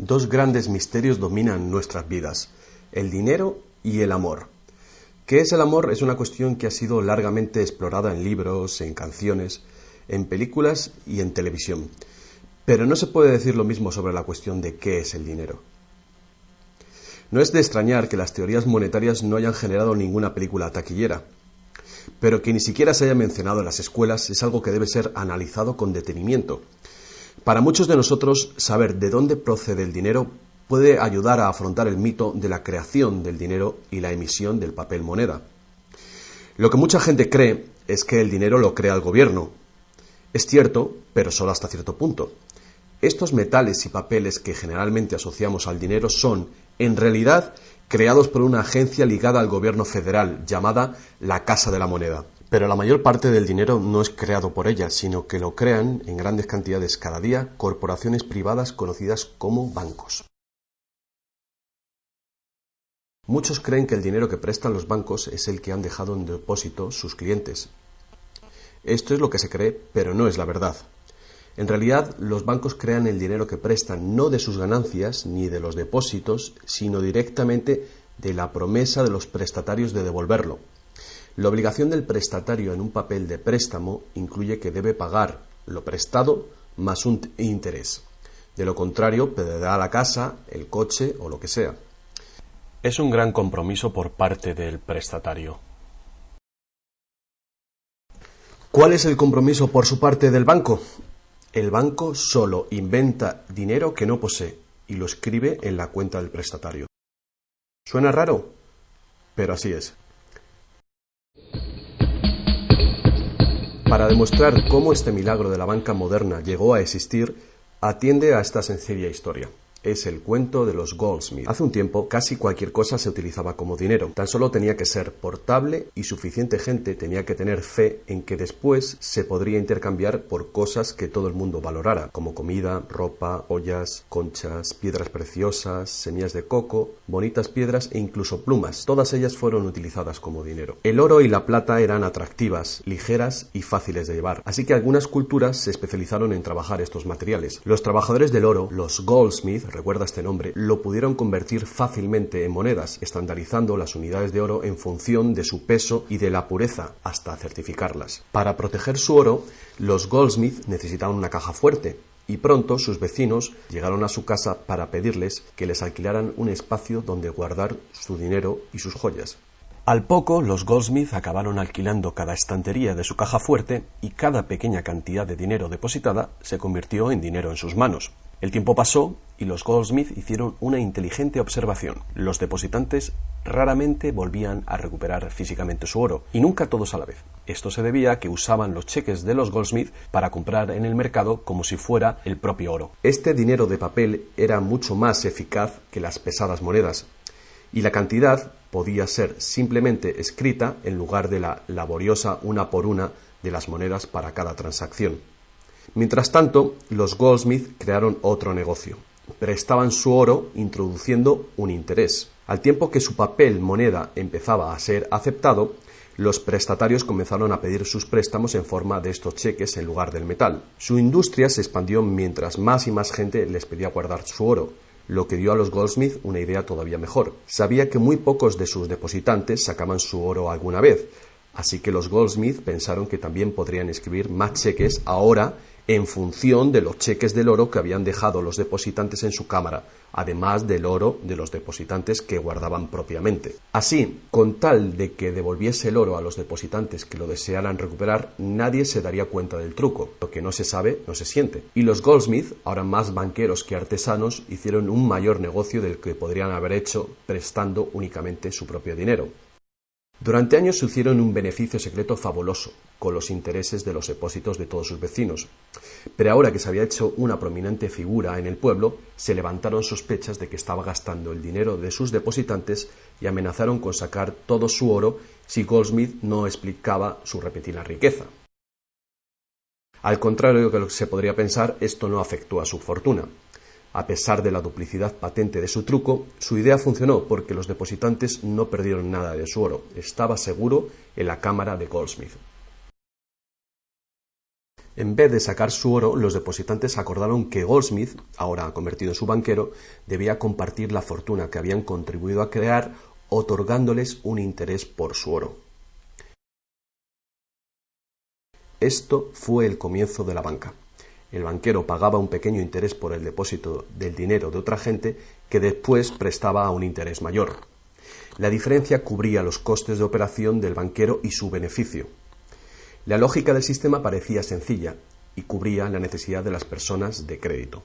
dos grandes misterios dominan nuestras vidas: el dinero y el amor. ¿Qué es el amor? Es una cuestión que ha sido largamente explorada en libros, en canciones, en películas y en televisión. Pero no se puede decir lo mismo sobre la cuestión de qué es el dinero. No es de extrañar que las teorías monetarias no hayan generado ninguna película taquillera, pero que ni siquiera se haya mencionado en las escuelas es algo que debe ser analizado con detenimiento. Para muchos de nosotros, saber de dónde procede el dinero puede ayudar a afrontar el mito de la creación del dinero y la emisión del papel moneda. Lo que mucha gente cree es que el dinero lo crea el gobierno. Es cierto, pero solo hasta cierto punto. Estos metales y papeles que generalmente asociamos al dinero son, en realidad, creados por una agencia ligada al gobierno federal, llamada la Casa de la Moneda. Pero la mayor parte del dinero no es creado por ella, sino que lo crean en grandes cantidades cada día corporaciones privadas conocidas como bancos. Muchos creen que el dinero que prestan los bancos es el que han dejado en depósito sus clientes. Esto es lo que se cree, pero no es la verdad. En realidad, los bancos crean el dinero que prestan no de sus ganancias ni de los depósitos, sino directamente de la promesa de los prestatarios de devolverlo. La obligación del prestatario en un papel de préstamo incluye que debe pagar lo prestado más un interés. De lo contrario, perderá la casa, el coche o lo que sea. Es un gran compromiso por parte del prestatario. ¿Cuál es el compromiso por su parte del banco? El banco solo inventa dinero que no posee y lo escribe en la cuenta del prestatario. ¿Suena raro? Pero así es. Para demostrar cómo este milagro de la banca moderna llegó a existir, atiende a esta sencilla historia. Es el cuento de los Goldsmith. Hace un tiempo, casi cualquier cosa se utilizaba como dinero. Tan solo tenía que ser portable y suficiente gente tenía que tener fe en que después se podría intercambiar por cosas que todo el mundo valorara, como comida, ropa, ollas, conchas, piedras preciosas, semillas de coco, bonitas piedras e incluso plumas. Todas ellas fueron utilizadas como dinero. El oro y la plata eran atractivas, ligeras y fáciles de llevar, así que algunas culturas se especializaron en trabajar estos materiales. Los trabajadores del oro, los Goldsmith, recuerda este nombre, lo pudieron convertir fácilmente en monedas, estandarizando las unidades de oro en función de su peso y de la pureza, hasta certificarlas. Para proteger su oro, los Goldsmith necesitaban una caja fuerte, y pronto sus vecinos llegaron a su casa para pedirles que les alquilaran un espacio donde guardar su dinero y sus joyas. Al poco, los Goldsmith acabaron alquilando cada estantería de su caja fuerte y cada pequeña cantidad de dinero depositada se convirtió en dinero en sus manos. El tiempo pasó y los Goldsmith hicieron una inteligente observación. Los depositantes raramente volvían a recuperar físicamente su oro, y nunca todos a la vez. Esto se debía a que usaban los cheques de los Goldsmith para comprar en el mercado como si fuera el propio oro. Este dinero de papel era mucho más eficaz que las pesadas monedas, y la cantidad podía ser simplemente escrita en lugar de la laboriosa una por una de las monedas para cada transacción. Mientras tanto, los Goldsmith crearon otro negocio. Prestaban su oro introduciendo un interés. Al tiempo que su papel moneda empezaba a ser aceptado, los prestatarios comenzaron a pedir sus préstamos en forma de estos cheques en lugar del metal. Su industria se expandió mientras más y más gente les pedía guardar su oro, lo que dio a los Goldsmith una idea todavía mejor. Sabía que muy pocos de sus depositantes sacaban su oro alguna vez, así que los Goldsmith pensaron que también podrían escribir más cheques ahora en función de los cheques del oro que habían dejado los depositantes en su cámara, además del oro de los depositantes que guardaban propiamente. Así, con tal de que devolviese el oro a los depositantes que lo desearan recuperar, nadie se daría cuenta del truco. Lo que no se sabe, no se siente. Y los Goldsmith, ahora más banqueros que artesanos, hicieron un mayor negocio del que podrían haber hecho prestando únicamente su propio dinero. Durante años se hicieron un beneficio secreto fabuloso, con los intereses de los depósitos de todos sus vecinos. Pero ahora que se había hecho una prominente figura en el pueblo, se levantaron sospechas de que estaba gastando el dinero de sus depositantes y amenazaron con sacar todo su oro si Goldsmith no explicaba su repentina riqueza. Al contrario de lo que se podría pensar, esto no afectó a su fortuna. A pesar de la duplicidad patente de su truco, su idea funcionó porque los depositantes no perdieron nada de su oro. Estaba seguro en la cámara de Goldsmith. En vez de sacar su oro, los depositantes acordaron que Goldsmith, ahora convertido en su banquero, debía compartir la fortuna que habían contribuido a crear, otorgándoles un interés por su oro. Esto fue el comienzo de la banca. El banquero pagaba un pequeño interés por el depósito del dinero de otra gente que después prestaba a un interés mayor. La diferencia cubría los costes de operación del banquero y su beneficio. La lógica del sistema parecía sencilla y cubría la necesidad de las personas de crédito.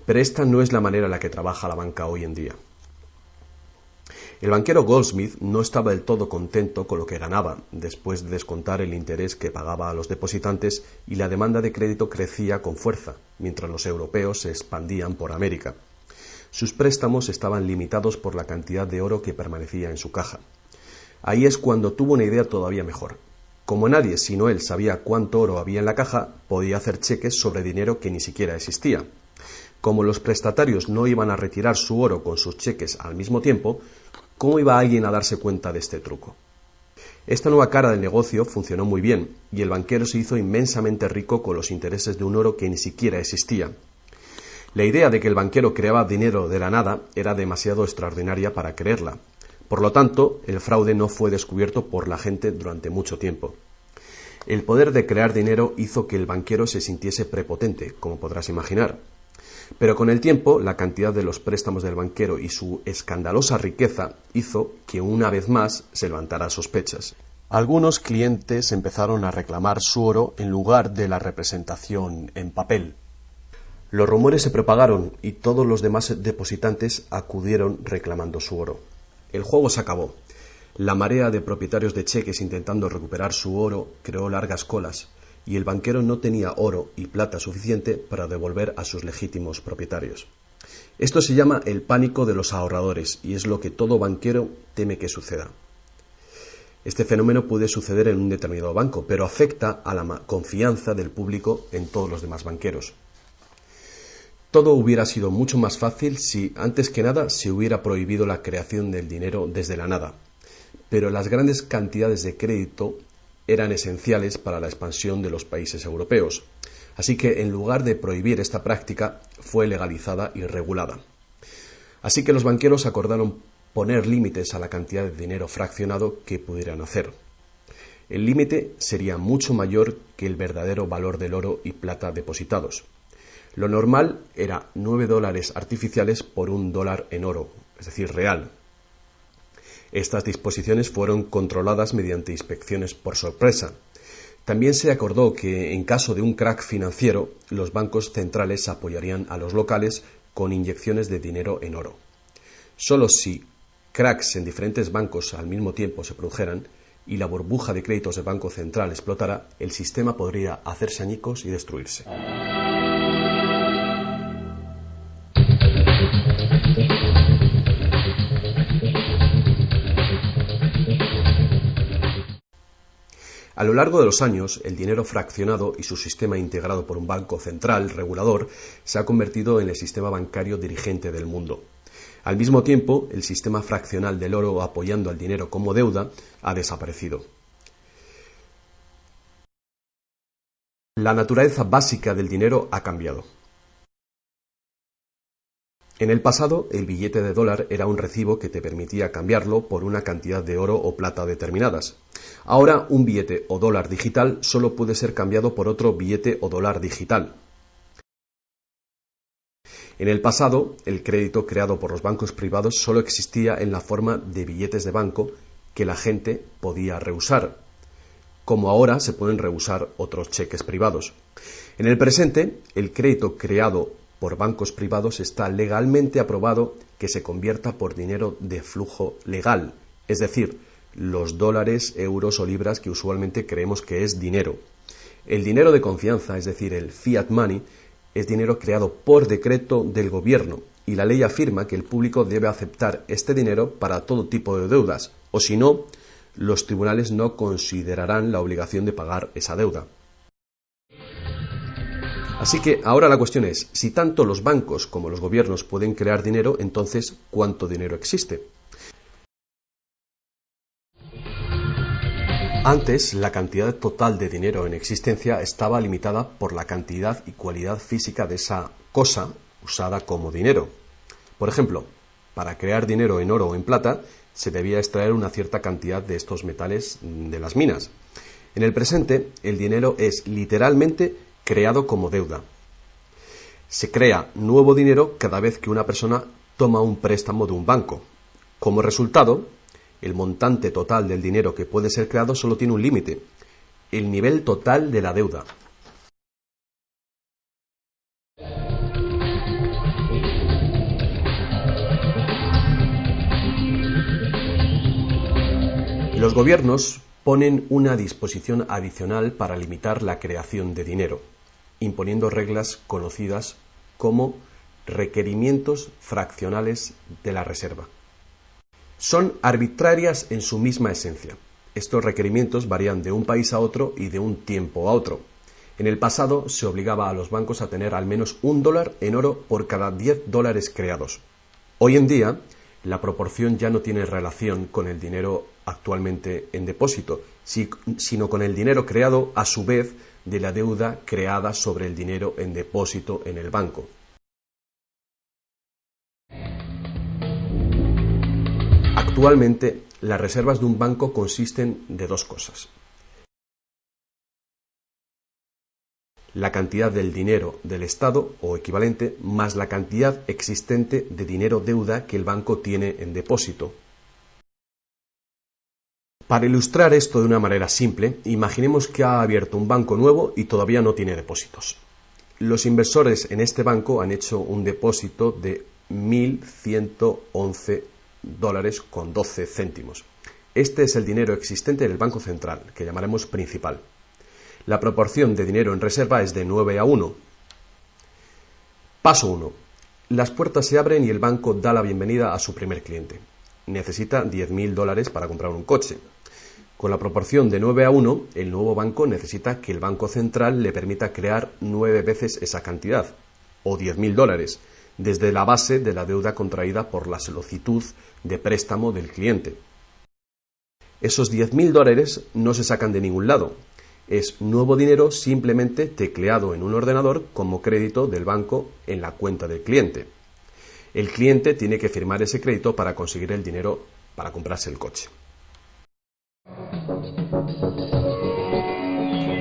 Pero esta no es la manera en la que trabaja la banca hoy en día. El banquero Goldsmith no estaba del todo contento con lo que ganaba, después de descontar el interés que pagaba a los depositantes, y la demanda de crédito crecía con fuerza, mientras los europeos se expandían por América. Sus préstamos estaban limitados por la cantidad de oro que permanecía en su caja. Ahí es cuando tuvo una idea todavía mejor. Como nadie sino él sabía cuánto oro había en la caja, podía hacer cheques sobre dinero que ni siquiera existía. Como los prestatarios no iban a retirar su oro con sus cheques al mismo tiempo, ¿cómo iba alguien a darse cuenta de este truco? Esta nueva cara del negocio funcionó muy bien, y el banquero se hizo inmensamente rico con los intereses de un oro que ni siquiera existía. La idea de que el banquero creaba dinero de la nada era demasiado extraordinaria para creerla. Por lo tanto, el fraude no fue descubierto por la gente durante mucho tiempo. El poder de crear dinero hizo que el banquero se sintiese prepotente, como podrás imaginar. Pero con el tiempo, la cantidad de los préstamos del banquero y su escandalosa riqueza hizo que una vez más se levantara sospechas. Algunos clientes empezaron a reclamar su oro en lugar de la representación en papel. Los rumores se propagaron y todos los demás depositantes acudieron reclamando su oro. El juego se acabó. La marea de propietarios de cheques intentando recuperar su oro creó largas colas, y el banquero no tenía oro y plata suficiente para devolver a sus legítimos propietarios. Esto se llama el pánico de los ahorradores, y es lo que todo banquero teme que suceda. Este fenómeno puede suceder en un determinado banco, pero afecta a la confianza del público en todos los demás banqueros. Todo hubiera sido mucho más fácil si, antes que nada, se hubiera prohibido la creación del dinero desde la nada. Pero las grandes cantidades de crédito eran esenciales para la expansión de los países europeos. Así que, en lugar de prohibir esta práctica, fue legalizada y regulada. Así que los banqueros acordaron poner límites a la cantidad de dinero fraccionado que pudieran hacer. El límite sería mucho mayor que el verdadero valor del oro y plata depositados. Lo normal era $9 artificiales por $1 en oro, es decir, real. Estas disposiciones fueron controladas mediante inspecciones por sorpresa. También se acordó que, en caso de un crack financiero, los bancos centrales apoyarían a los locales con inyecciones de dinero en oro. Solo si cracks en diferentes bancos al mismo tiempo se produjeran y la burbuja de créditos del Banco Central explotara, el sistema podría hacerse añicos y destruirse. A lo largo de los años, el dinero fraccionado y su sistema integrado por un banco central regulador se ha convertido en el sistema bancario dirigente del mundo. Al mismo tiempo, el sistema fraccional del oro apoyando al dinero como deuda ha desaparecido. La naturaleza básica del dinero ha cambiado. En el pasado, el billete de dólar era un recibo que te permitía cambiarlo por una cantidad de oro o plata determinadas. Ahora, un billete o dólar digital solo puede ser cambiado por otro billete o dólar digital. En el pasado, el crédito creado por los bancos privados solo existía en la forma de billetes de banco que la gente podía rehusar, como ahora se pueden rehusar otros cheques privados. En el presente, el crédito creado por bancos privados está legalmente aprobado que se convierta por dinero de flujo legal, es decir, los dólares, euros o libras que usualmente creemos que es dinero. El dinero de confianza, es decir, el fiat money, es dinero creado por decreto del gobierno, y la ley afirma que el público debe aceptar este dinero para todo tipo de deudas, o si no, los tribunales no considerarán la obligación de pagar esa deuda. Así que ahora la cuestión es, si tanto los bancos como los gobiernos pueden crear dinero, entonces, ¿cuánto dinero existe? Antes, la cantidad total de dinero en existencia estaba limitada por la cantidad y cualidad física de esa cosa usada como dinero. Por ejemplo, para crear dinero en oro o en plata, se debía extraer una cierta cantidad de estos metales de las minas. En el presente, el dinero es literalmente creado como deuda. Se crea nuevo dinero cada vez que una persona toma un préstamo de un banco. Como resultado, el montante total del dinero que puede ser creado solo tiene un límite: el nivel total de la deuda. Los gobiernos ponen una disposición adicional para limitar la creación de dinero, imponiendo reglas conocidas como requerimientos fraccionales de la reserva. Son arbitrarias en su misma esencia. Estos requerimientos varían de un país a otro y de un tiempo a otro. En el pasado se obligaba a los bancos a tener al menos $1 en oro por cada $10 creados. Hoy en día, la proporción ya no tiene relación con el dinero actualmente en depósito, sino con el dinero creado a su vez de la deuda creada sobre el dinero en depósito en el banco. Actualmente, las reservas de un banco consisten de dos cosas: la cantidad del dinero del Estado o equivalente más la cantidad existente de dinero deuda que el banco tiene en depósito. Para ilustrar esto de una manera simple, imaginemos que ha abierto un banco nuevo y todavía no tiene depósitos. Los inversores en este banco han hecho un depósito de $1.111,12. Este es el dinero existente en el Banco Central, que llamaremos principal. La proporción de dinero en reserva es de 9:1. Paso 1. Las puertas se abren y el banco da la bienvenida a su primer cliente. Necesita $10.000 para comprar un coche. Con la proporción de 9:1, el nuevo banco necesita que el Banco Central le permita crear 9 veces esa cantidad, o $10.000, desde la base de la deuda contraída por la solicitud de préstamo del cliente. Esos $10.000 no se sacan de ningún lado. Es nuevo dinero simplemente tecleado en un ordenador como crédito del banco en la cuenta del cliente. El cliente tiene que firmar ese crédito para conseguir el dinero para comprarse el coche.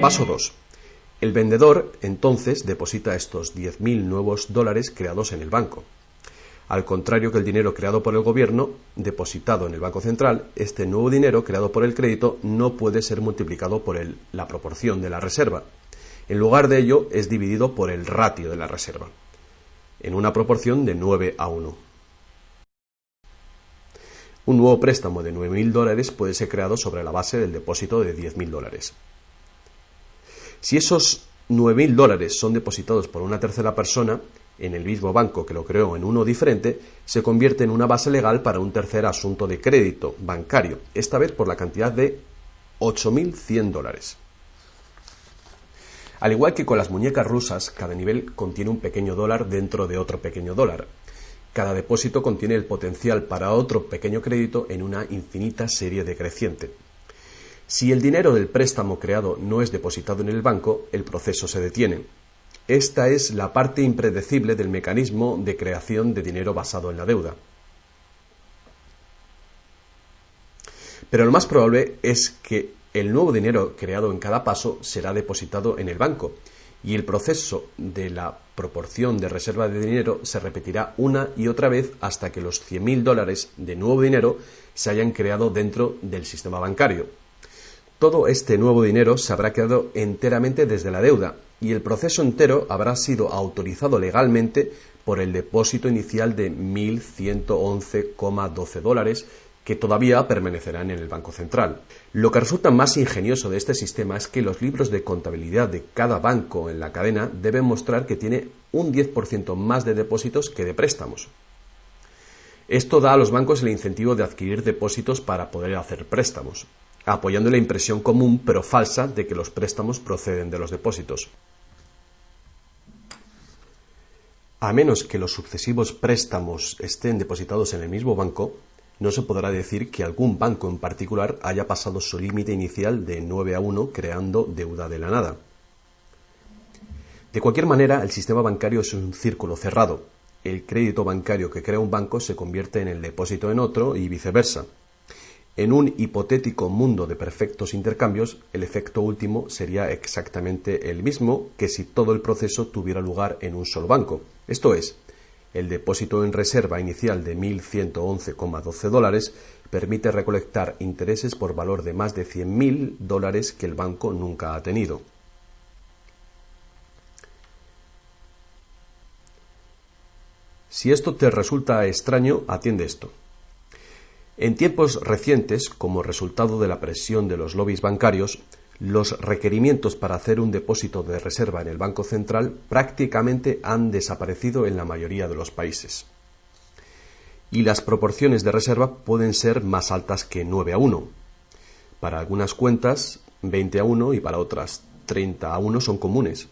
Paso 2. El vendedor entonces deposita estos 10.000 nuevos dólares creados en el banco. Al contrario que el dinero creado por el gobierno, depositado en el Banco Central, este nuevo dinero creado por el crédito no puede ser multiplicado por la proporción de la reserva. En lugar de ello, es dividido por el ratio de la reserva, en una proporción de 9:1. Un nuevo préstamo de $9.000 puede ser creado sobre la base del depósito de $10.000. Si esos $9.000 son depositados por una tercera persona en el mismo banco que lo creó en uno diferente, se convierte en una base legal para un tercer asunto de crédito bancario, esta vez por la cantidad de $8.100. Al igual que con las muñecas rusas, cada nivel contiene un pequeño dólar dentro de otro pequeño dólar. Cada depósito contiene el potencial para otro pequeño crédito en una infinita serie decreciente. Si el dinero del préstamo creado no es depositado en el banco, el proceso se detiene. Esta es la parte impredecible del mecanismo de creación de dinero basado en la deuda. Pero lo más probable es que el nuevo dinero creado en cada paso será depositado en el banco, y el proceso de la proporción de reserva de dinero se repetirá una y otra vez hasta que los $100.000 de nuevo dinero se hayan creado dentro del sistema bancario. Todo este nuevo dinero se habrá creado enteramente desde la deuda, y el proceso entero habrá sido autorizado legalmente por el depósito inicial de $1.111,12 que todavía permanecerán en el Banco Central. Lo que resulta más ingenioso de este sistema es que los libros de contabilidad de cada banco en la cadena deben mostrar que tiene un 10% más de depósitos que de préstamos. Esto da a los bancos el incentivo de adquirir depósitos para poder hacer préstamos, apoyando la impresión común pero falsa de que los préstamos proceden de los depósitos. A menos que los sucesivos préstamos estén depositados en el mismo banco, no se podrá decir que algún banco en particular haya pasado su límite inicial de 9-1 creando deuda de la nada. De cualquier manera, el sistema bancario es un círculo cerrado. El crédito bancario que crea un banco se convierte en el depósito en otro y viceversa. En un hipotético mundo de perfectos intercambios, el efecto último sería exactamente el mismo que si todo el proceso tuviera lugar en un solo banco. Esto es, el depósito en reserva inicial de $1.111,12 permite recolectar intereses por valor de más de $100.000 que el banco nunca ha tenido. Si esto te resulta extraño, atiende esto. En tiempos recientes, como resultado de la presión de los lobbies bancarios, los requerimientos para hacer un depósito de reserva en el Banco Central prácticamente han desaparecido en la mayoría de los países. Y las proporciones de reserva pueden ser más altas que 9-1. Para algunas cuentas, 20-1 y para otras 30-1 son comunes.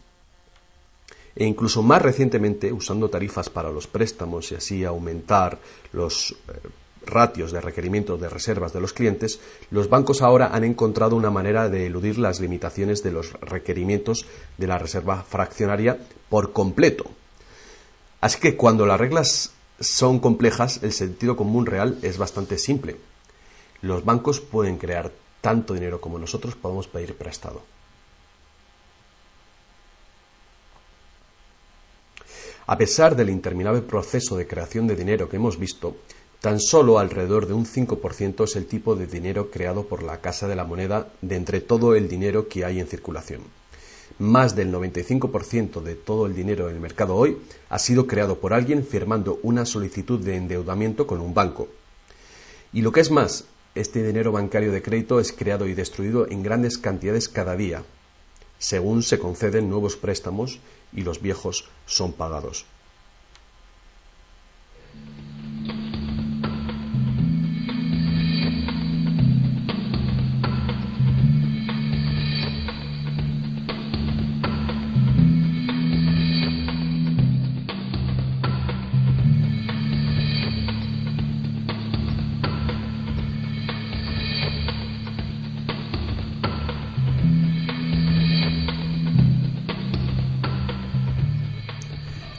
E incluso más recientemente, usando tarifas para los préstamos y así aumentar los ratios de requerimientos de reservas de los clientes, los bancos ahora han encontrado una manera de eludir las limitaciones de los requerimientos de la reserva fraccionaria por completo. Así que cuando las reglas son complejas, el sentido común real es bastante simple. Los bancos pueden crear tanto dinero como nosotros podemos pedir prestado. A pesar del interminable proceso de creación de dinero que hemos visto, tan solo alrededor de un 5% es el tipo de dinero creado por la Casa de la Moneda de entre todo el dinero que hay en circulación. Más del 95% de todo el dinero en el mercado hoy ha sido creado por alguien firmando una solicitud de endeudamiento con un banco. Y lo que es más, este dinero bancario de crédito es creado y destruido en grandes cantidades cada día, según se conceden nuevos préstamos y los viejos son pagados.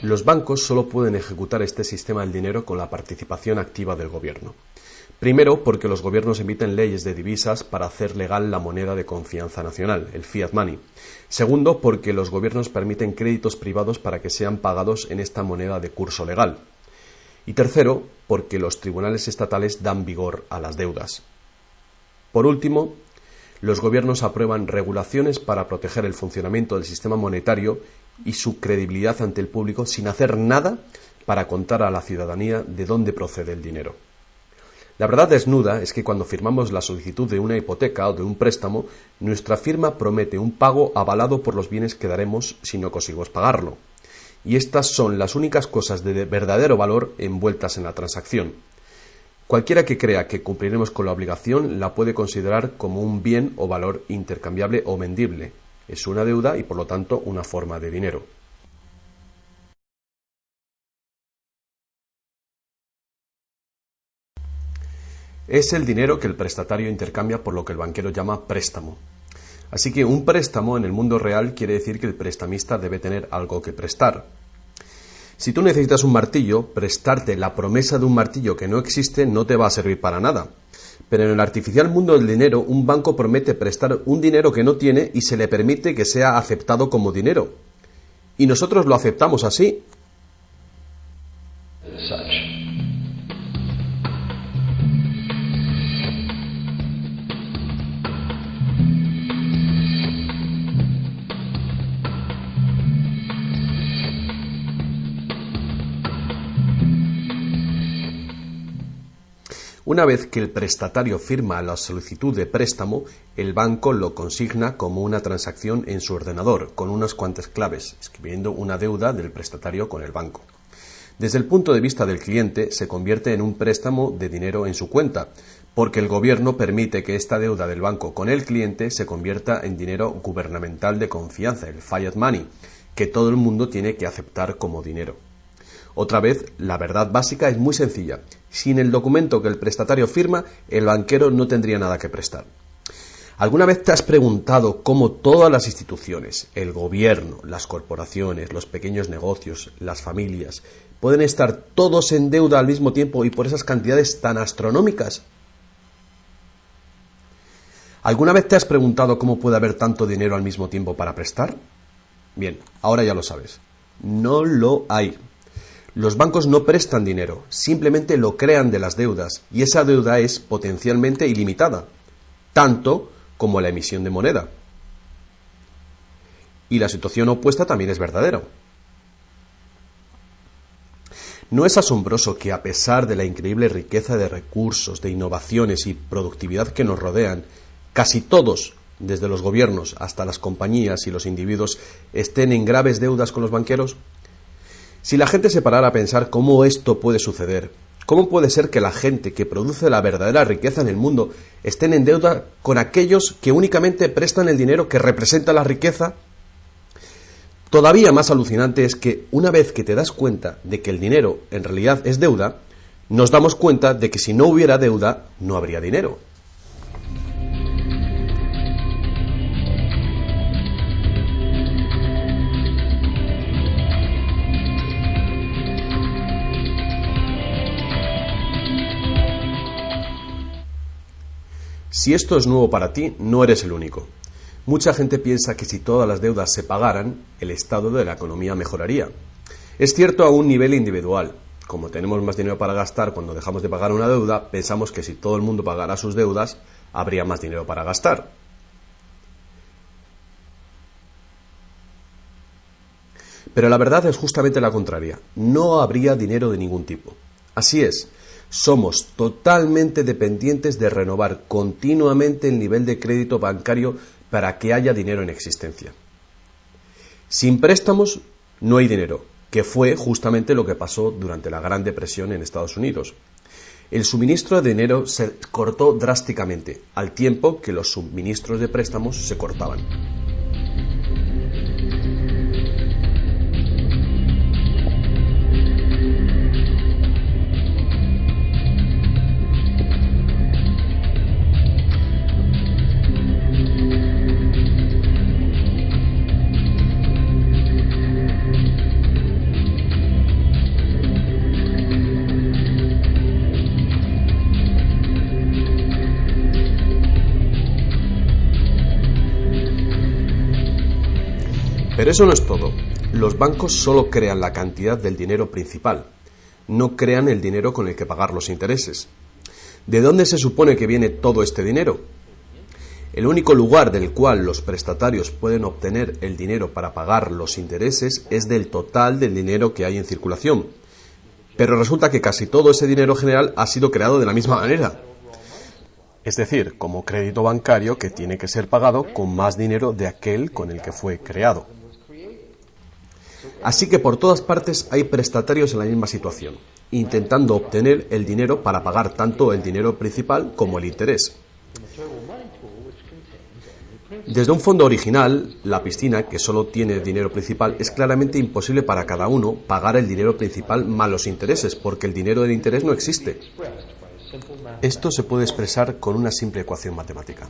Los bancos solo pueden ejecutar este sistema del dinero con la participación activa del gobierno. Primero, porque los gobiernos emiten leyes de divisas para hacer legal la moneda de confianza nacional, el fiat money. Segundo, porque los gobiernos permiten créditos privados para que sean pagados en esta moneda de curso legal. Y tercero, porque los tribunales estatales dan vigor a las deudas. Por último, los gobiernos aprueban regulaciones para proteger el funcionamiento del sistema monetario y su credibilidad ante el público sin hacer nada para contar a la ciudadanía de dónde procede el dinero. La verdad desnuda es que cuando firmamos la solicitud de una hipoteca o de un préstamo, nuestra firma promete un pago avalado por los bienes que daremos si no conseguimos pagarlo. Y estas son las únicas cosas de verdadero valor envueltas en la transacción. Cualquiera que crea que cumpliremos con la obligación la puede considerar como un bien o valor intercambiable o vendible. Es una deuda y por lo tanto una forma de dinero. Es el dinero que el prestatario intercambia por lo que el banquero llama préstamo. Así que un préstamo en el mundo real quiere decir que el prestamista debe tener algo que prestar. Si tú necesitas un martillo, prestarte la promesa de un martillo que no existe no te va a servir para nada. Pero en el artificial mundo del dinero, un banco promete prestar un dinero que no tiene y se le permite que sea aceptado como dinero. Y nosotros lo aceptamos así. Una vez que el prestatario firma la solicitud de préstamo, el banco lo consigna como una transacción en su ordenador, con unas cuantas claves, escribiendo una deuda del prestatario con el banco. Desde el punto de vista del cliente, se convierte en un préstamo de dinero en su cuenta, porque el gobierno permite que esta deuda del banco con el cliente se convierta en dinero gubernamental de confianza, el fiat money, que todo el mundo tiene que aceptar como dinero. Otra vez, la verdad básica es muy sencilla. Sin el documento que el prestatario firma, el banquero no tendría nada que prestar. ¿Alguna vez te has preguntado cómo todas las instituciones, el gobierno, las corporaciones, los pequeños negocios, las familias, pueden estar todos en deuda al mismo tiempo y por esas cantidades tan astronómicas? ¿Alguna vez te has preguntado cómo puede haber tanto dinero al mismo tiempo para prestar? Bien, ahora ya lo sabes. No lo hay. Los bancos no prestan dinero, simplemente lo crean de las deudas, y esa deuda es potencialmente ilimitada, tanto como la emisión de moneda. Y la situación opuesta también es verdadera. ¿No es asombroso que a pesar de la increíble riqueza de recursos, de innovaciones y productividad que nos rodean, casi todos, desde los gobiernos hasta las compañías y los individuos, estén en graves deudas con los banqueros? Si la gente se parara a pensar cómo esto puede suceder, ¿cómo puede ser que la gente que produce la verdadera riqueza en el mundo estén en deuda con aquellos que únicamente prestan el dinero que representa la riqueza? Todavía más alucinante es que una vez que te das cuenta de que el dinero en realidad es deuda, nos damos cuenta de que si no hubiera deuda, no habría dinero. Si esto es nuevo para ti, no eres el único. Mucha gente piensa que si todas las deudas se pagaran, el estado de la economía mejoraría. Es cierto a un nivel individual. Como tenemos más dinero para gastar cuando dejamos de pagar una deuda, pensamos que si todo el mundo pagara sus deudas, habría más dinero para gastar. Pero la verdad es justamente la contraria. No habría dinero de ningún tipo. Así es. Somos totalmente dependientes de renovar continuamente el nivel de crédito bancario para que haya dinero en existencia. Sin préstamos no hay dinero, que fue justamente lo que pasó durante la Gran Depresión en Estados Unidos. El suministro de dinero se cortó drásticamente, al tiempo que los suministros de préstamos se cortaban. Pero eso no es todo. Los bancos solo crean la cantidad del dinero principal, no crean el dinero con el que pagar los intereses. ¿De dónde se supone que viene todo este dinero? El único lugar del cual los prestatarios pueden obtener el dinero para pagar los intereses es del total del dinero que hay en circulación. Pero resulta que casi todo ese dinero general ha sido creado de la misma manera. Es decir, como crédito bancario que tiene que ser pagado con más dinero de aquel con el que fue creado. Así que por todas partes hay prestatarios en la misma situación, intentando obtener el dinero para pagar tanto el dinero principal como el interés. Desde un fondo original, la piscina, que solo tiene dinero principal, es claramente imposible para cada uno pagar el dinero principal más los intereses, porque el dinero del interés no existe. Esto se puede expresar con una simple ecuación matemática.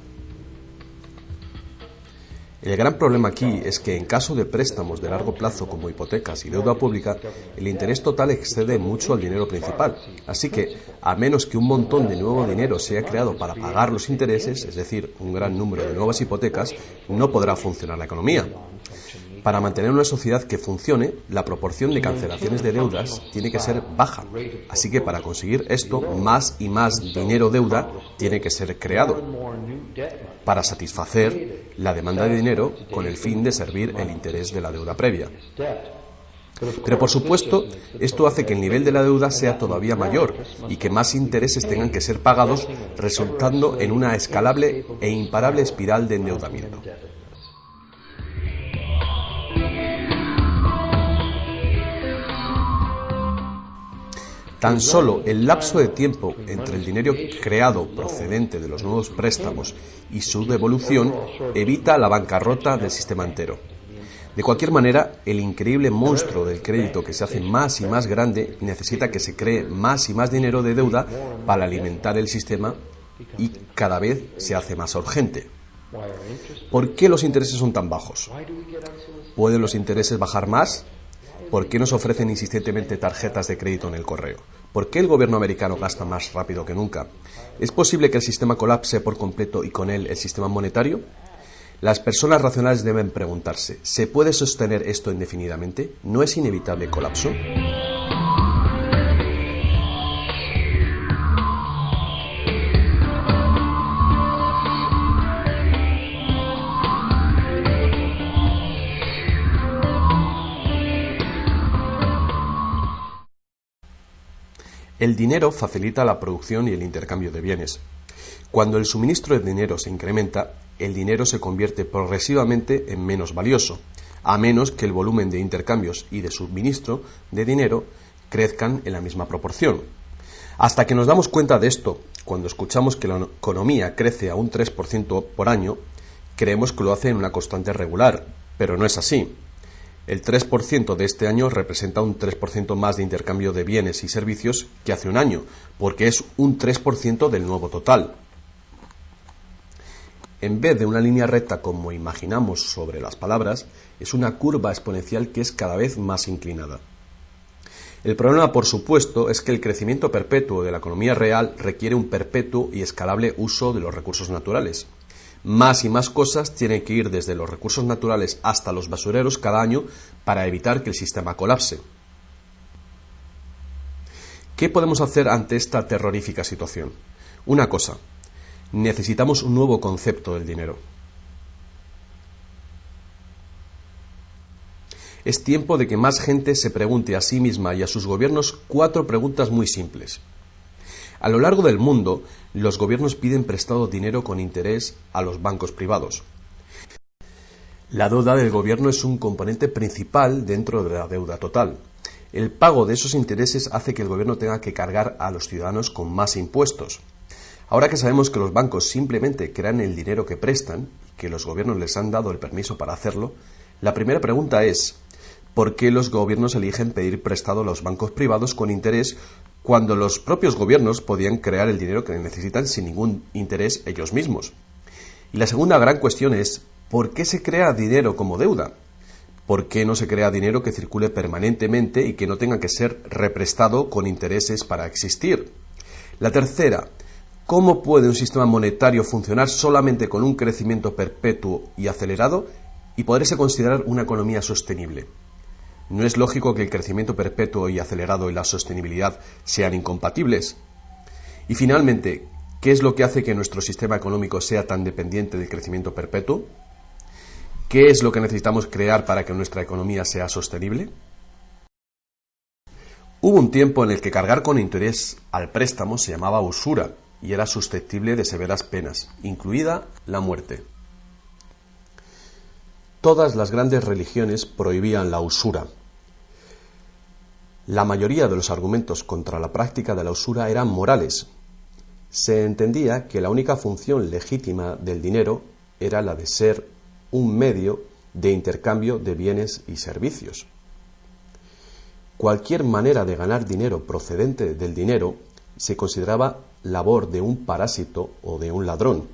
El gran problema aquí es que en caso de préstamos de largo plazo como hipotecas y deuda pública, el interés total excede mucho al dinero principal. Así que, a menos que un montón de nuevo dinero sea creado para pagar los intereses, es decir, un gran número de nuevas hipotecas, no podrá funcionar la economía. Para mantener una sociedad que funcione, la proporción de cancelaciones de deudas tiene que ser baja. Así que para conseguir esto, más y más dinero deuda tiene que ser creado para satisfacer la demanda de dinero con el fin de servir el interés de la deuda previa. Pero por supuesto, esto hace que el nivel de la deuda sea todavía mayor y que más intereses tengan que ser pagados, resultando en una escalable e imparable espiral de endeudamiento. Tan solo el lapso de tiempo entre el dinero creado procedente de los nuevos préstamos y su devolución evita la bancarrota del sistema entero. De cualquier manera, el increíble monstruo del crédito que se hace más y más grande necesita que se cree más y más dinero de deuda para alimentar el sistema y cada vez se hace más urgente. ¿Por qué los intereses son tan bajos? ¿Pueden los intereses bajar más? ¿Por qué nos ofrecen insistentemente tarjetas de crédito en el correo? ¿Por qué el gobierno americano gasta más rápido que nunca? ¿Es posible que el sistema colapse por completo y con él el sistema monetario? Las personas racionales deben preguntarse, ¿se puede sostener esto indefinidamente? ¿No es inevitable el colapso? El dinero facilita la producción y el intercambio de bienes. Cuando el suministro de dinero se incrementa, el dinero se convierte progresivamente en menos valioso, a menos que el volumen de intercambios y de suministro de dinero crezcan en la misma proporción. Hasta que nos damos cuenta de esto, cuando escuchamos que la economía crece a un 3% por año, creemos que lo hace en una constante regular, pero no es así. El 3% de este año representa un 3% más de intercambio de bienes y servicios que hace un año, porque es un 3% del nuevo total. En vez de una línea recta como imaginamos sobre las palabras, es una curva exponencial que es cada vez más inclinada. El problema, por supuesto, es que el crecimiento perpetuo de la economía real requiere un perpetuo y escalable uso de los recursos naturales. Más y más cosas tienen que ir desde los recursos naturales hasta los basureros cada año para evitar que el sistema colapse. ¿Qué podemos hacer ante esta terrorífica situación? Una cosa, necesitamos un nuevo concepto del dinero. Es tiempo de que más gente se pregunte a sí misma y a sus gobiernos 4 preguntas muy simples. A lo largo del mundo, los gobiernos piden prestado dinero con interés a los bancos privados. La deuda del gobierno es un componente principal dentro de la deuda total. El pago de esos intereses hace que el gobierno tenga que cargar a los ciudadanos con más impuestos. Ahora que sabemos que los bancos simplemente crean el dinero que prestan y que los gobiernos les han dado el permiso para hacerlo, la primera pregunta es ¿por qué los gobiernos eligen pedir prestado a los bancos privados con interés cuando los propios gobiernos podían crear el dinero que necesitan sin ningún interés ellos mismos? Y la segunda gran cuestión es ¿por qué se crea dinero como deuda? ¿Por qué no se crea dinero que circule permanentemente y que no tenga que ser represtado con intereses para existir? La tercera, ¿cómo puede un sistema monetario funcionar solamente con un crecimiento perpetuo y acelerado y poderse considerar una economía sostenible? ¿No es lógico que el crecimiento perpetuo y acelerado y la sostenibilidad sean incompatibles? Y finalmente, ¿qué es lo que hace que nuestro sistema económico sea tan dependiente del crecimiento perpetuo? ¿Qué es lo que necesitamos crear para que nuestra economía sea sostenible? Hubo un tiempo en el que cargar con interés al préstamo se llamaba usura y era susceptible de severas penas, incluida la muerte. Todas las grandes religiones prohibían la usura. La mayoría de los argumentos contra la práctica de la usura eran morales. Se entendía que la única función legítima del dinero era la de ser un medio de intercambio de bienes y servicios. Cualquier manera de ganar dinero procedente del dinero se consideraba labor de un parásito o de un ladrón.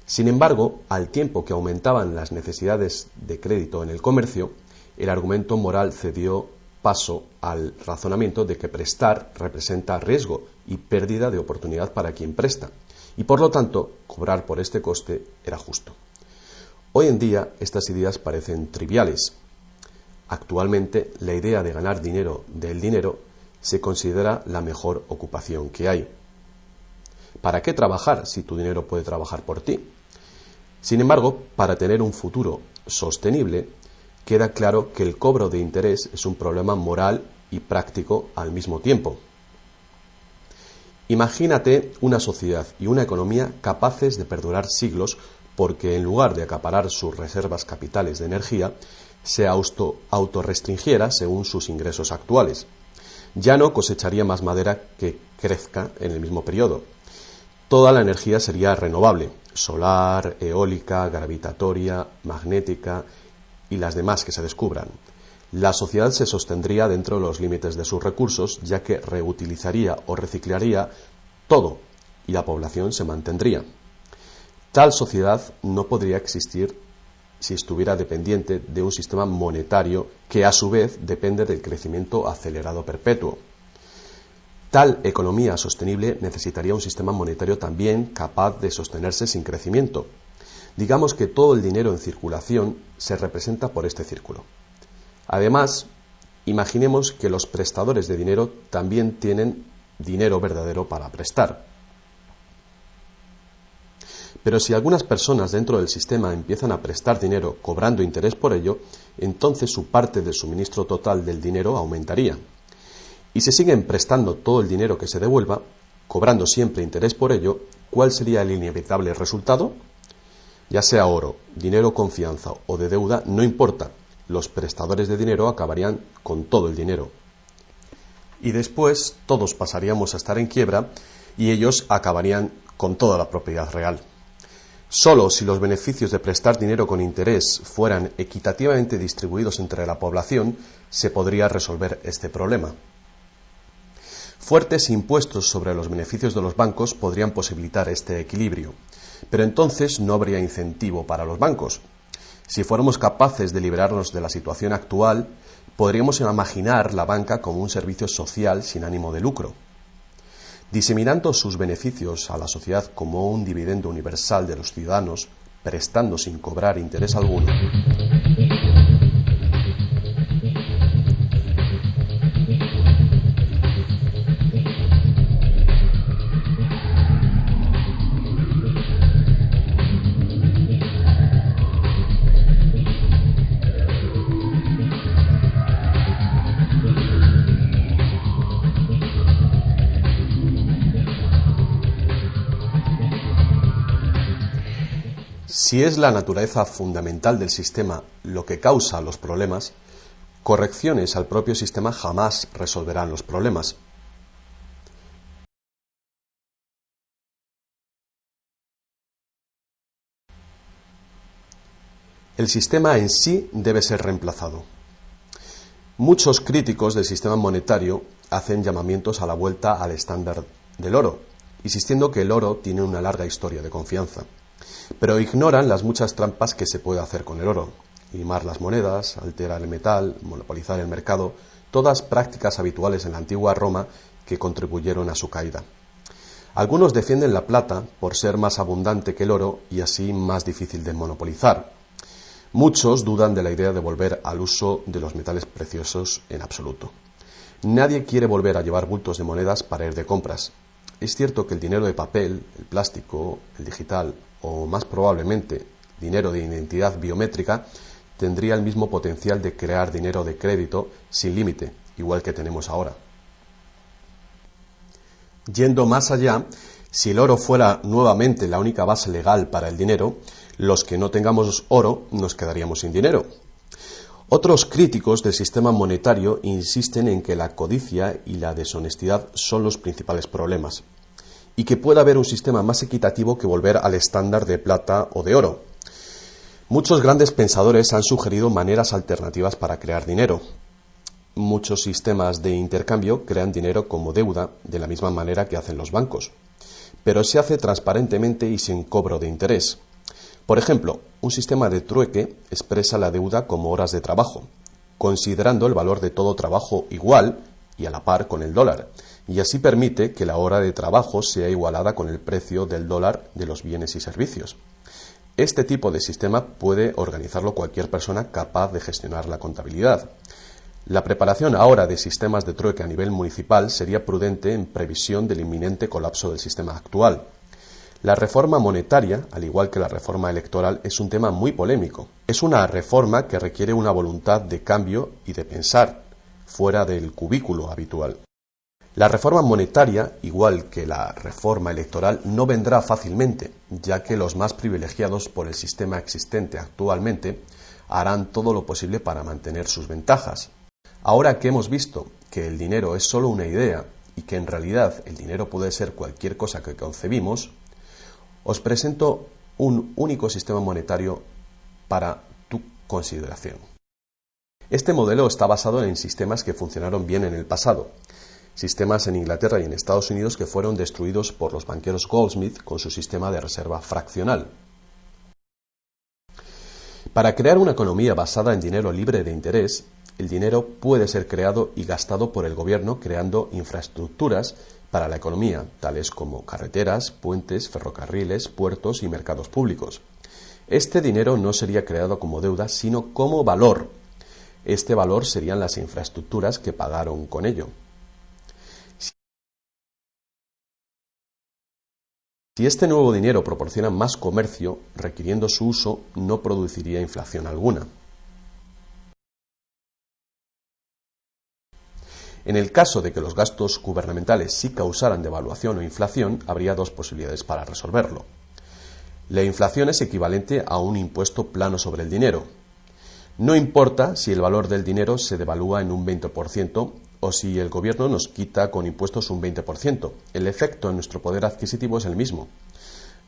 Sin embargo, al tiempo que aumentaban las necesidades de crédito en el comercio, el argumento moral cedió paso al razonamiento de que prestar representa riesgo y pérdida de oportunidad para quien presta, y por lo tanto, cobrar por este coste era justo. Hoy en día, estas ideas parecen triviales. Actualmente, la idea de ganar dinero del dinero se considera la mejor ocupación que hay. ¿Para qué trabajar si tu dinero puede trabajar por ti? Sin embargo, para tener un futuro sostenible, queda claro que el cobro de interés es un problema moral y práctico al mismo tiempo. Imagínate una sociedad y una economía capaces de perdurar siglos porque en lugar de acaparar sus reservas capitales de energía, se autorrestringiera según sus ingresos actuales. Ya no cosecharía más madera que crezca en el mismo periodo. Toda la energía sería renovable, solar, eólica, gravitatoria, magnética, y las demás que se descubran. La sociedad se sostendría dentro de los límites de sus recursos, ya que reutilizaría o reciclaría todo y la población se mantendría. Tal sociedad no podría existir si estuviera dependiente de un sistema monetario que a su vez depende del crecimiento acelerado perpetuo. Tal economía sostenible necesitaría un sistema monetario también capaz de sostenerse sin crecimiento. Digamos que todo el dinero en circulación se representa por este círculo. Además, imaginemos que los prestadores de dinero también tienen dinero verdadero para prestar. Pero si algunas personas dentro del sistema empiezan a prestar dinero cobrando interés por ello, entonces su parte del suministro total del dinero aumentaría. Y si siguen prestando todo el dinero que se devuelva, cobrando siempre interés por ello, ¿cuál sería el inevitable resultado? Ya sea oro, dinero, confianza o de deuda, no importa. Los prestadores de dinero acabarían con todo el dinero. Y después todos pasaríamos a estar en quiebra y ellos acabarían con toda la propiedad real. Solo si los beneficios de prestar dinero con interés fueran equitativamente distribuidos entre la población, se podría resolver este problema. Fuertes impuestos sobre los beneficios de los bancos podrían posibilitar este equilibrio, pero entonces no habría incentivo para los bancos. Si fuéramos capaces de liberarnos de la situación actual, podríamos imaginar la banca como un servicio social sin ánimo de lucro. Diseminando sus beneficios a la sociedad como un dividendo universal de los ciudadanos, prestando sin cobrar interés alguno. Si es la naturaleza fundamental del sistema lo que causa los problemas, correcciones al propio sistema jamás resolverán los problemas. El sistema en sí debe ser reemplazado. Muchos críticos del sistema monetario hacen llamamientos a la vuelta al estándar del oro, insistiendo que el oro tiene una larga historia de confianza. Pero ignoran las muchas trampas que se puede hacer con el oro. Limar las monedas, alterar el metal, monopolizar el mercado, todas prácticas habituales en la antigua Roma que contribuyeron a su caída. Algunos defienden la plata por ser más abundante que el oro y así más difícil de monopolizar. Muchos dudan de la idea de volver al uso de los metales preciosos en absoluto. Nadie quiere volver a llevar bultos de monedas para ir de compras. Es cierto que el dinero de papel, el plástico, el digital o más probablemente dinero de identidad biométrica tendría el mismo potencial de crear dinero de crédito sin límite, igual que tenemos ahora. Yendo más allá, si el oro fuera nuevamente la única base legal para el dinero, los que no tengamos oro nos quedaríamos sin dinero. Otros críticos del sistema monetario insisten en que la codicia y la deshonestidad son los principales problemas, y que puede haber un sistema más equitativo que volver al estándar de plata o de oro. Muchos grandes pensadores han sugerido maneras alternativas para crear dinero. Muchos sistemas de intercambio crean dinero como deuda, de la misma manera que hacen los bancos, pero se hace transparentemente y sin cobro de interés. Por ejemplo, un sistema de trueque expresa la deuda como horas de trabajo, considerando el valor de todo trabajo igual y a la par con el dólar, y así permite que la hora de trabajo sea igualada con el precio del dólar de los bienes y servicios. Este tipo de sistema puede organizarlo cualquier persona capaz de gestionar la contabilidad. La preparación ahora de sistemas de trueque a nivel municipal sería prudente en previsión del inminente colapso del sistema actual. La reforma monetaria, al igual que la reforma electoral, es un tema muy polémico. Es una reforma que requiere una voluntad de cambio y de pensar fuera del cubículo habitual. La reforma monetaria, igual que la reforma electoral, no vendrá fácilmente, ya que los más privilegiados por el sistema existente actualmente harán todo lo posible para mantener sus ventajas. Ahora que hemos visto que el dinero es solo una idea y que en realidad el dinero puede ser cualquier cosa que concebimos, os presento un único sistema monetario para tu consideración. Este modelo está basado en sistemas que funcionaron bien en el pasado, sistemas en Inglaterra y en Estados Unidos que fueron destruidos por los banqueros Goldsmith con su sistema de reserva fraccional. Para crear una economía basada en dinero libre de interés, el dinero puede ser creado y gastado por el gobierno creando infraestructuras para la economía, tales como carreteras, puentes, ferrocarriles, puertos y mercados públicos. Este dinero no sería creado como deuda, sino como valor. Este valor serían las infraestructuras que pagaron con ello. Si este nuevo dinero proporciona más comercio, requiriendo su uso, no produciría inflación alguna. En el caso de que los gastos gubernamentales sí causaran devaluación o inflación, habría dos posibilidades para resolverlo. La inflación es equivalente a un impuesto plano sobre el dinero. No importa si el valor del dinero se devalúa en un 20% o si el gobierno nos quita con impuestos un 20%. El efecto en nuestro poder adquisitivo es el mismo.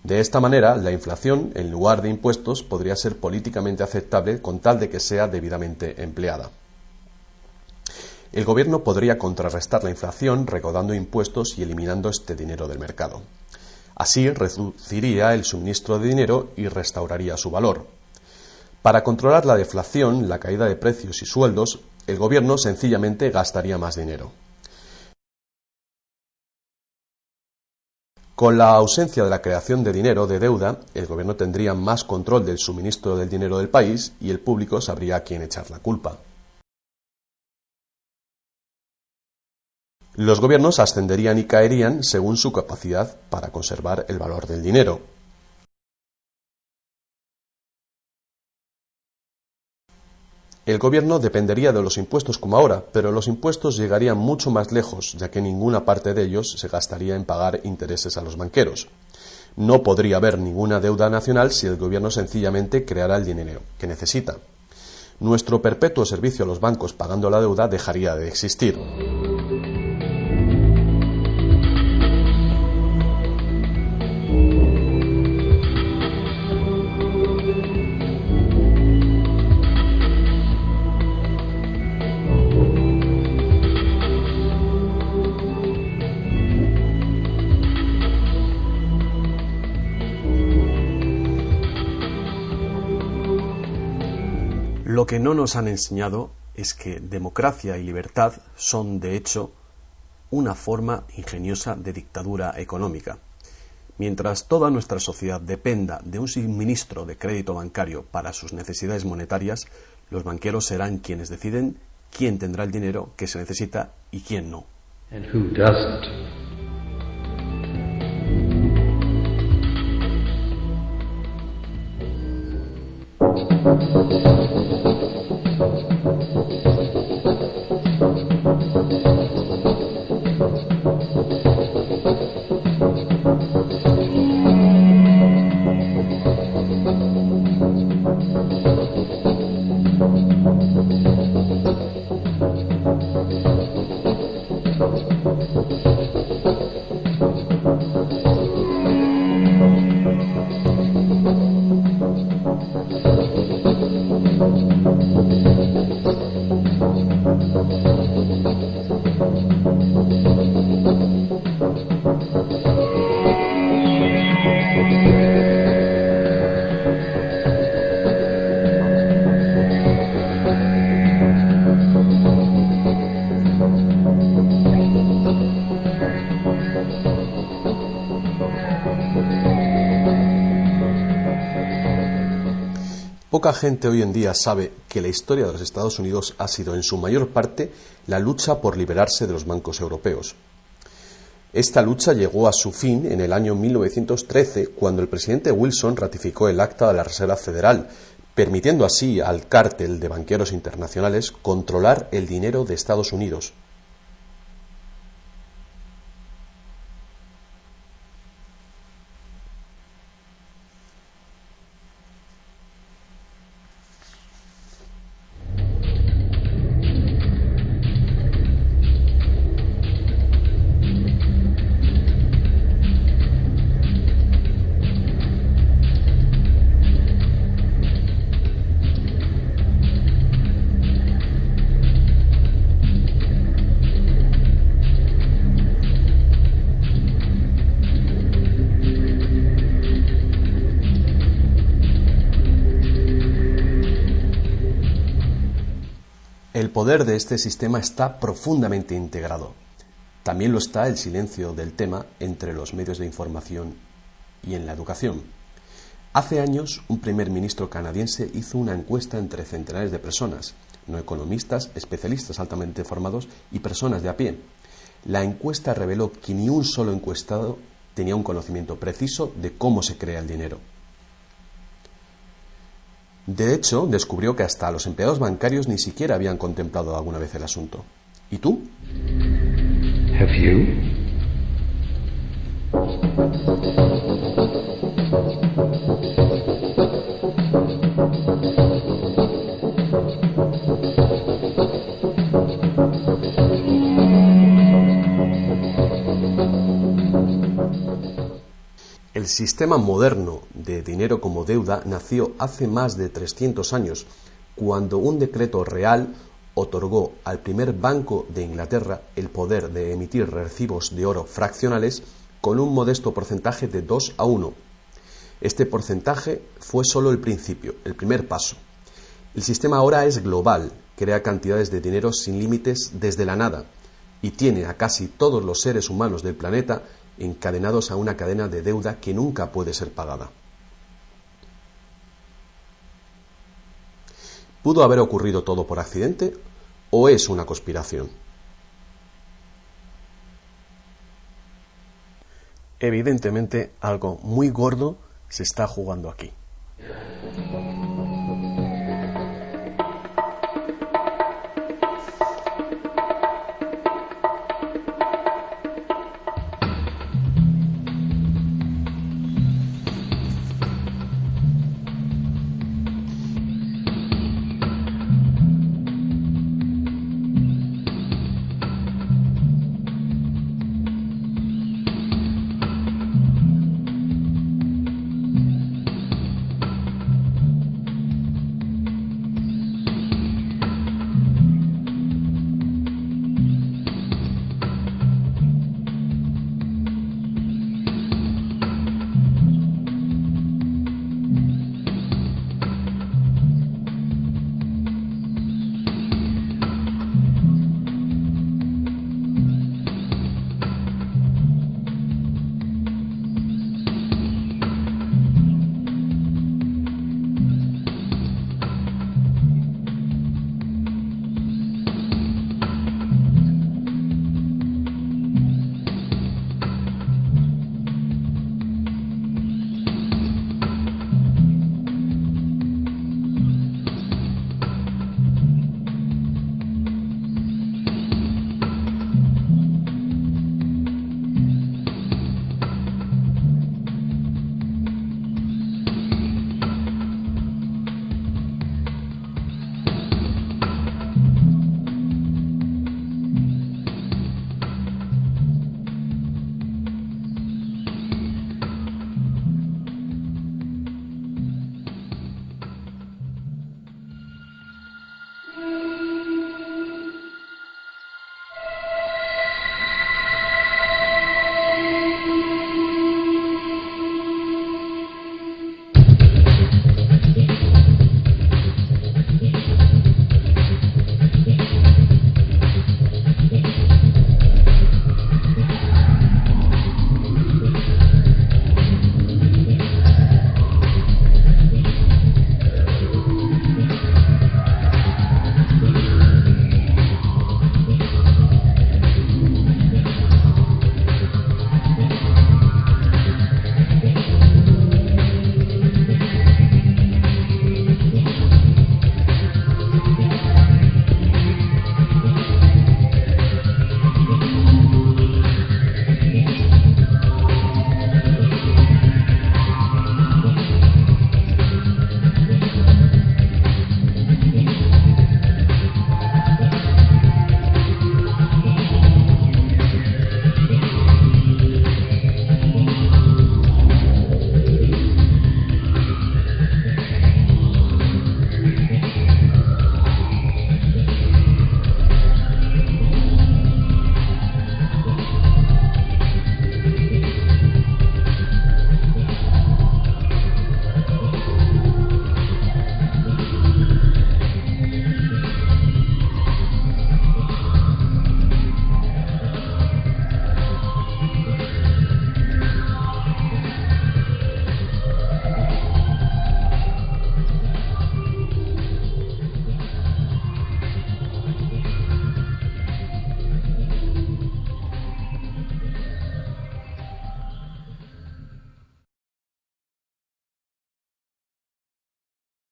De esta manera, la inflación, en lugar de impuestos, podría ser políticamente aceptable con tal de que sea debidamente empleada. El gobierno podría contrarrestar la inflación recaudando impuestos y eliminando este dinero del mercado. Así reduciría el suministro de dinero y restauraría su valor. Para controlar la deflación, la caída de precios y sueldos, el gobierno sencillamente gastaría más dinero. Con la ausencia de la creación de dinero de deuda, el gobierno tendría más control del suministro del dinero del país y el público sabría a quién echar la culpa. Los gobiernos ascenderían y caerían según su capacidad para conservar el valor del dinero. El gobierno dependería de los impuestos como ahora, pero los impuestos llegarían mucho más lejos, ya que ninguna parte de ellos se gastaría en pagar intereses a los banqueros. No podría haber ninguna deuda nacional si el gobierno sencillamente creara el dinero que necesita. Nuestro perpetuo servicio a los bancos pagando la deuda dejaría de existir. Lo que no nos han enseñado es que democracia y libertad son, de hecho, una forma ingeniosa de dictadura económica. Mientras toda nuestra sociedad dependa de un suministro de crédito bancario para sus necesidades monetarias, los banqueros serán quienes deciden quién tendrá el dinero que se necesita y quién no. And who doesn't. Poca gente hoy en día sabe que la historia de los Estados Unidos ha sido en su mayor parte la lucha por liberarse de los bancos europeos. Esta lucha llegó a su fin en el año 1913, cuando el presidente Wilson ratificó el Acta de la Reserva Federal, permitiendo así al cártel de banqueros internacionales controlar el dinero de Estados Unidos. El poder de este sistema está profundamente integrado. También lo está el silencio del tema entre los medios de información y en la educación. Hace años, un primer ministro canadiense hizo una encuesta entre centenares de personas, no economistas, especialistas altamente formados y personas de a pie. La encuesta reveló que ni un solo encuestado tenía un conocimiento preciso de cómo se crea el dinero. De hecho, descubrió que hasta los empleados bancarios ni siquiera habían contemplado alguna vez el asunto. ¿Y tú? Have you? El sistema moderno de dinero como deuda nació hace más de 300 años, cuando un decreto real otorgó al primer Banco de Inglaterra el poder de emitir recibos de oro fraccionales con un modesto porcentaje de 2:1. Este porcentaje fue solo el principio, el primer paso. El sistema ahora es global, crea cantidades de dinero sin límites desde la nada y tiene a casi todos los seres humanos del planeta encadenados a una cadena de deuda que nunca puede ser pagada. ¿Pudo haber ocurrido todo por accidente o es una conspiración? Evidentemente, algo muy gordo se está jugando aquí.